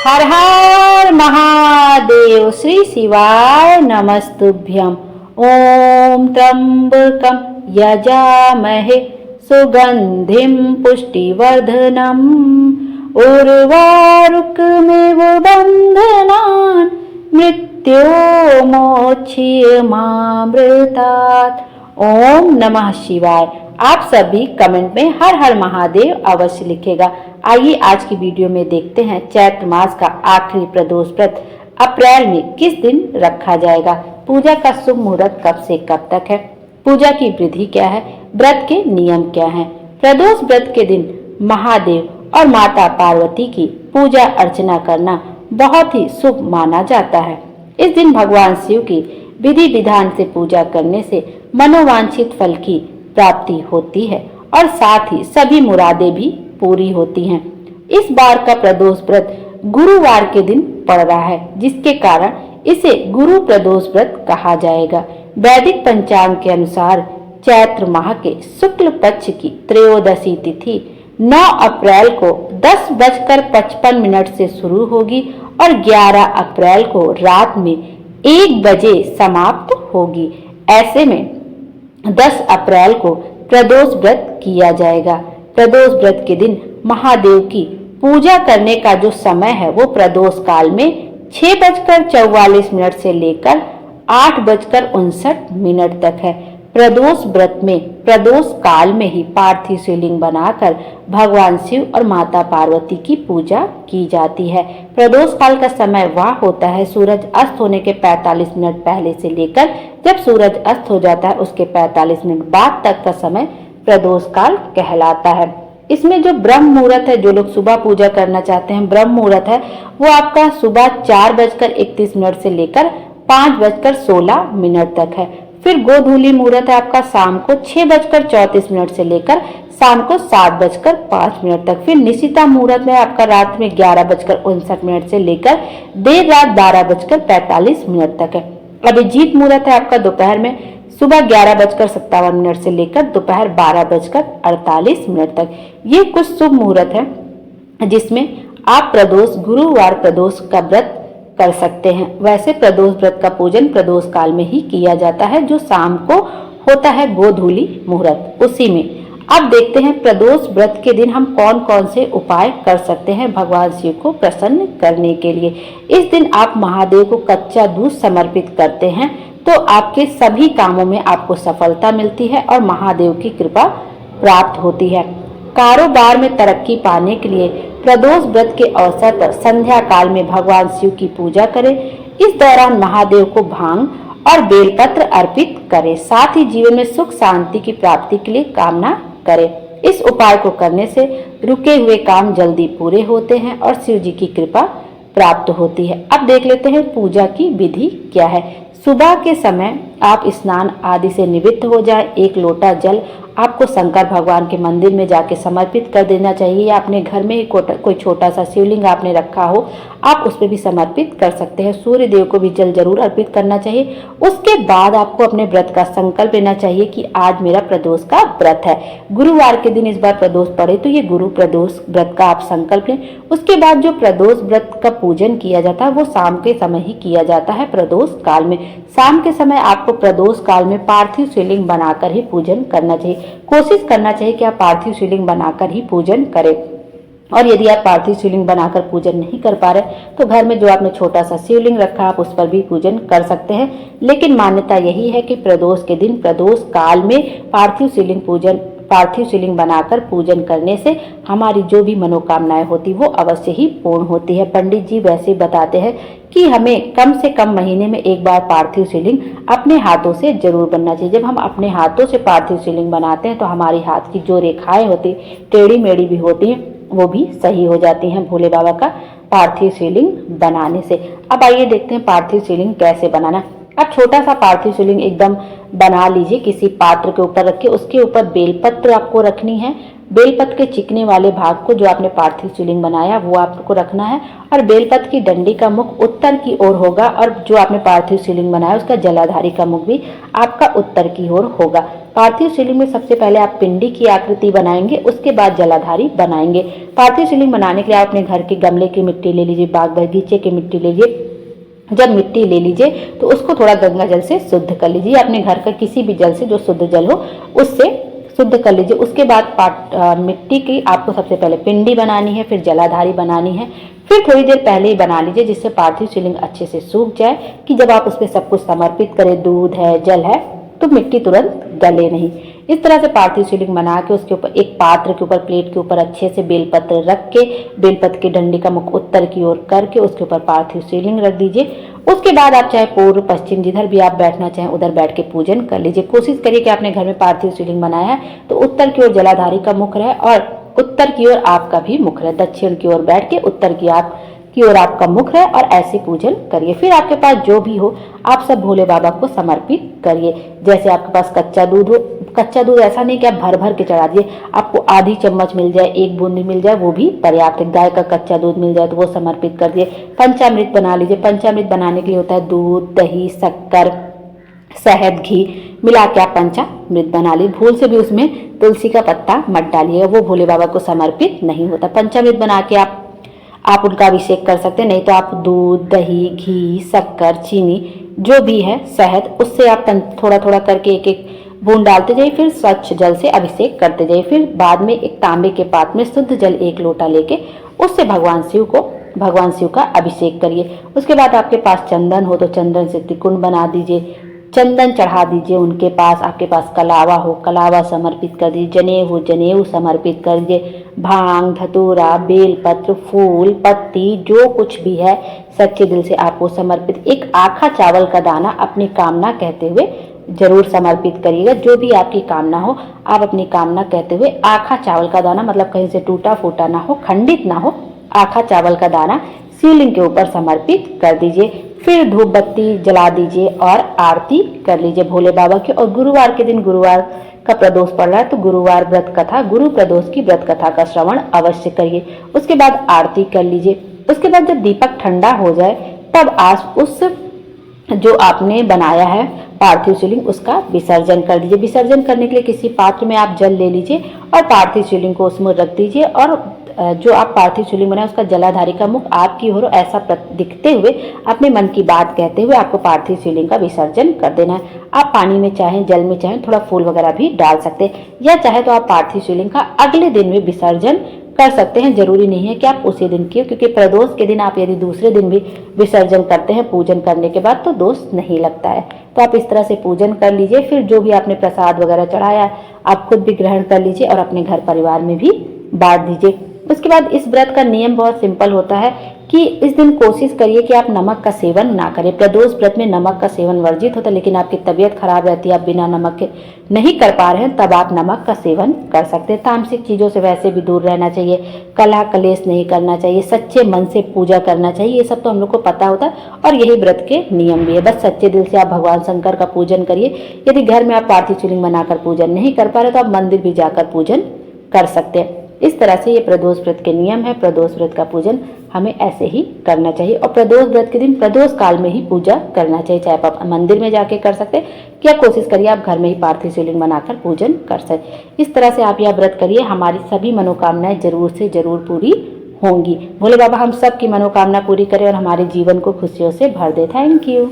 हर हर महादेव। श्री शिवाय नमस्तुभ्यं। ओम त्र्यंबकं यजामहे सुगंधिं पुष्टिवर्धनम् उर्वारुकमिव बन्धनान् मृत्योर्मोक्षयमामृतात्। ओम नमः शिवाय। आप सभी कमेंट में हर हर महादेव अवश्य लिखेगा। आइए आज की वीडियो में देखते हैं चैत्र मास का आखिरी प्रदोष व्रत अप्रैल में किस दिन रखा जाएगा। पूजा का शुभ मुहूर्त कब से कब तक है, पूजा की विधि क्या है, व्रत के नियम क्या हैं। प्रदोष व्रत के दिन महादेव और माता पार्वती की पूजा अर्चना करना बहुत ही शुभ माना जाता है। इस दिन भगवान शिव की विधि विधान से पूजा करने से मनोवांछित फल की प्राप्ति होती है और साथ ही सभी मुरादें भी पूरी होती हैं। इस बार का प्रदोष व्रत गुरुवार के दिन पड़ रहा है, जिसके कारण इसे गुरु प्रदोष व्रत कहा जाएगा। वैदिक पंचांग के अनुसार चैत्र माह के शुक्ल पक्ष की त्रयोदशी तिथि 9 अप्रैल को 10:55 से शुरू होगी और 11 अप्रैल को रात में 1 बजे समाप्त होगी। ऐसे में 10 अप्रैल को प्रदोष व्रत किया जाएगा। प्रदोष व्रत के दिन महादेव की पूजा करने का जो समय है वो प्रदोष काल में 6:44 से लेकर 8:59 तक है। प्रदोष व्रत में प्रदोष काल में ही पार्थिव शिवलिंग बनाकर भगवान शिव और माता पार्वती की पूजा की जाती है। प्रदोष काल का समय वह होता है सूरज अस्त होने के 45 मिनट पहले से लेकर जब सूरज अस्त हो जाता है उसके 45 मिनट बाद तक का समय प्रदोष काल कहलाता है। इसमें जो ब्रह्म मुहूर्त है, जो लोग सुबह पूजा करना चाहते हैं, ब्रह्म मुहूर्त है वो आपका सुबह 4:31 से लेकर 5:16 तक है। फिर गोधूली मुहूर्त है आपका शाम को 6:34 से लेकर शाम को 7:05 तक। फिर निशिता मुहूर्त है आपका रात में 11:59 से लेकर देर रात 12:45 तक है। अभिजीत मुहूर्त है आपका दोपहर में सुबह 11:57 से लेकर दोपहर 12:48 तक। ये कुछ शुभ मुहूर्त है जिसमें आप गुरुवार प्रदोष का व्रत कर सकते हैं। वैसे प्रदोष व्रत का पूजन प्रदोष काल में ही किया जाता है जो शाम को होता है गोधूली मुहूर्त, उसी में। अब देखते हैं प्रदोष व्रत के दिन हम कौन कौन से उपाय कर सकते हैं भगवान शिव को प्रसन्न करने के लिए। इस दिन आप महादेव को कच्चा दूध समर्पित करते हैं तो आपके सभी कामों में आपको सफलता मिलती है और महादेव की कृपा प्राप्त होती है। कारोबार में तरक्की पाने के लिए प्रदोष व्रत के अवसर पर संध्या काल में भगवान शिव की पूजा करें। इस दौरान महादेव को भांग और बेलपत्र अर्पित करें। साथ ही जीवन में सुख शांति की प्राप्ति के लिए कामना करें। इस उपाय को करने से रुके हुए काम जल्दी पूरे होते हैं और शिव जी की कृपा प्राप्त होती है। अब देख लेते हैं पूजा की विधि क्या है। सुबह के समय आप स्नान आदि से निवृत्त हो जाए। 1 लोटा जल आपको शंकर भगवान के मंदिर में जाके समर्पित कर देना चाहिए या अपने घर में ही कोई छोटा सा शिवलिंग आपने रखा हो आप उस पर भी समर्पित कर सकते हैं। सूर्य देव को भी जल जरूर अर्पित करना चाहिए। उसके बाद आपको अपने व्रत का संकल्प लेना चाहिए कि आज मेरा प्रदोष का व्रत है। गुरुवार के दिन इस बार प्रदोष पड़े तो ये गुरु प्रदोष व्रत का आप संकल्प लें। उसके बाद जो प्रदोष व्रत का पूजन किया जाता है वो शाम के समय ही किया जाता है प्रदोष काल में। शाम के समय आपको प्रदोष काल में पार्थिव शिवलिंग बनाकर ही पूजन करना चाहिए। कोशिश करना चाहिए कि आप पार्थिव शिवलिंग बनाकर ही पूजन करें। और यदि आप पार्थिव शिवलिंग बनाकर पूजन नहीं कर पा रहे तो घर में जो आपने छोटा सा शिवलिंग रखा आप उस पर भी पूजन कर सकते हैं। लेकिन मान्यता यही है कि प्रदोष के दिन प्रदोष काल में पार्थिव शिवलिंग बनाकर पूजन करने से हमारी जो भी मनोकामनाएं होती वो अवश्य ही पूर्ण होती है। पंडित जी वैसे बताते हैं कि हमें कम से कम महीने में 1 बार पार्थिव शिवलिंग अपने हाथों से जरूर बनना चाहिए। जब हम अपने हाथों से पार्थिव शिवलिंग बनाते हैं तो हमारी हाथ की जो रेखाएं होती टेढ़ी मेढ़ी भी होती हैं वो भी सही हो जाती हैं भोले बाबा का पार्थिव शिवलिंग बनाने से। अब आइए देखते हैं पार्थिव शिवलिंग कैसे बनाना। अब छोटा सा पार्थिव शिवलिंग एकदम बना लीजिए, किसी पात्र के ऊपर रख के उसके ऊपर बेलपत्र आपको रखनी है। बेलपत्र के चिकने वाले भाग को जो आपने पार्थिव शिवलिंग बनाया वो आपको रखना है और बेलपत्र की डंडी का मुख उत्तर की ओर होगा और जो आपने पार्थिव शिवलिंग बनाया उसका जलाधारी का मुख भी आपका उत्तर की ओर होगा। पार्थिव शिवलिंग में सबसे पहले आप पिंडी की आकृति बनाएंगे, उसके बाद जलाधारी बनाएंगे। पार्थिव शिवलिंग बनाने के लिए आप अपने घर के गमले की मिट्टी ले लीजिए, बाग बगीचे की मिट्टी ले लीजिए। जब मिट्टी ले लीजिए तो उसको थोड़ा गंगा जल से शुद्ध कर लीजिए, अपने घर का किसी भी जल से जो शुद्ध जल हो उससे शुद्ध कर लीजिए। उसके बाद मिट्टी की आपको सबसे पहले पिंडी बनानी है, फिर जलाधारी बनानी है, फिर थोड़ी देर पहले ही बना लीजिए जिससे पार्थिव शिवलिंग अच्छे से सूख जाए कि जब आप उस पर सब कुछ समर्पित करें, दूध है, जल है, तो मिट्टी तुरंत गले नहीं। इस तरह से पार्थिव शिवलिंग बना के उसके ऊपर एक पात्र के ऊपर, प्लेट के ऊपर अच्छे से बेलपत्र रख के, बेलपत्र की डंडी का मुख उत्तर की ओर करके उसके ऊपर पार्थिव शिवलिंग रख दीजिए। उसके बाद आप चाहे पूर्व पश्चिम जिधर भी आप बैठना चाहें उधर बैठ के पूजन कर लीजिए। कोशिश करिए कि आपने घर में पार्थिव शिवलिंग बनाया है तो उत्तर की ओर जलाधारी का मुख रहे और उत्तर की ओर आपका भी मुख रहे। दक्षिण की ओर बैठ के उत्तर की ओर आपका मुख है और ऐसे पूजन करिए। फिर आपके पास जो भी हो आप सब भोले बाबा को समर्पित करिए। जैसे आपके पास कच्चा दूध हो, कच्चा दूध ऐसा नहीं कि आप भर भर के चढ़ा दिए, आपको आधी चम्मच मिल जाए, एक बूंदी मिल जाए वो भी पर्याप्त है। गाय का कच्चा दूध मिल जाए तो वो समर्पित कर दिए। पंचामृत बना लीजिए। पंचामृत बनाने के लिए होता है दूध, दही, शक्कर, शहद, घी मिला के आप पंचामृत बना ली। भूल से भी उसमें तुलसी का पत्ता मत डालिएगा, वो भोले बाबा को समर्पित नहीं होता। पंचामृत बना के आप उनका अभिषेक कर सकते हैं। नहीं तो आप दूध, दही, घी, शक्कर, चीनी जो भी है, शहद, उससे आप थोड़ा थोड़ा करके एक एक बूंद डालते जाइए, फिर स्वच्छ जल से अभिषेक करते जाइए। फिर बाद में एक तांबे के पात्र में शुद्ध जल 1 लोटा लेके उससे भगवान शिव का अभिषेक करिए। उसके बाद आपके पास चंदन हो तो चंदन से त्रिकुंड बना दीजिए, चंदन चढ़ा दीजिए उनके पास। आपके पास कलावा हो, कलावा समर्पित कर दीजिए। जनेऊ हो, जनेऊ समर्पित कर दीजिए। भांग, धतूरा, बेलपत्र, फूल, पत्ती जो कुछ भी है सच्चे दिल से आप वो समर्पित। एक आखा चावल का दाना अपनी कामना कहते हुए जरूर समर्पित करिएगा। जो भी आपकी कामना हो आप अपनी कामना कहते हुए आखा चावल का दाना, मतलब कहीं से टूटा फूटा ना हो, खंडित ना हो, आखा चावल का दाना शिवलिंग के ऊपर समर्पित कर दीजिए। फिर धूप बत्ती जला दीजिए और आरती कर लीजिए भोले बाबा की। और गुरुवार के दिन, गुरुवार का प्रदोष पड़ रहा है तो गुरुवार व्रत कथा, गुरु प्रदोष की व्रत कथा का श्रवण अवश्य करिए। उसके बाद आरती कर लीजिए। उसके बाद जब दीपक ठंडा हो जाए तब आज उस जो आपने बनाया है पार्थिव शिवलिंग उसका विसर्जन कर दीजिए। विसर्जन करने के लिए किसी पात्र में आप जल ले लीजिए और पार्थिव शिवलिंग को उसमें रख दीजिए और जो आप पार्थिव शिवलिंग बनाए उसका जलाधारी का मुख आपकी ओर ऐसा दिखते हुए अपने मन की बात कहते हुए आपको पार्थिव शिवलिंग का विसर्जन कर देना है। आप पानी में चाहें, जल में चाहें, थोड़ा फूल वगैरह भी डाल सकते हैं, या चाहे तो आप पार्थिव शिवलिंग का अगले दिन में विसर्जन कर सकते हैं। जरूरी नहीं है कि आप उसी दिन किए, क्योंकि प्रदोष के दिन आप यदि दूसरे दिन भी विसर्जन करते हैं पूजन करने के बाद तो दोष नहीं लगता है। तो आप इस तरह से पूजन कर लीजिए। फिर जो भी आपने प्रसाद वगैरह चढ़ाया आप खुद भी ग्रहण कर लीजिए और अपने घर परिवार में भी बांट दीजिए। उसके बाद इस व्रत का नियम बहुत सिंपल होता है कि इस दिन कोशिश करिए कि आप नमक का सेवन ना करें। प्रदोष व्रत में नमक का सेवन वर्जित होता है, लेकिन आपकी तबीयत खराब रहती है, आप बिना नमक के नहीं कर पा रहे हैं, तब आप नमक का सेवन कर सकते हैं। तामसिक चीज़ों से वैसे भी दूर रहना चाहिए, कलह कलेश नहीं करना चाहिए, सच्चे मन से पूजा करना चाहिए। ये सब तो हम लोग को पता होता है और यही व्रत के नियम भी है। बस सच्चे दिल से आप भगवान शंकर का पूजन करिए। यदि घर में आप पार्थिव शिवलिंग बनाकर पूजन नहीं कर पा रहे तो आप मंदिर भी जाकर पूजन कर सकते हैं। इस तरह से ये प्रदोष व्रत के नियम है। प्रदोष व्रत का पूजन हमें ऐसे ही करना चाहिए और प्रदोष व्रत के दिन प्रदोष काल में ही पूजा करना चाहिए। चाहे आप मंदिर में जाके कर सकते हैं या कोशिश करिए आप घर में ही पार्थिव शिवलिंग बनाकर पूजन कर सकते। इस तरह से आप यह व्रत करिए, हमारी सभी मनोकामनाएं जरूर से जरूर पूरी होंगी। भोले बाबा हम सब की मनोकामना पूरी करें और हमारे जीवन को खुशियों से भर दे। Thank you.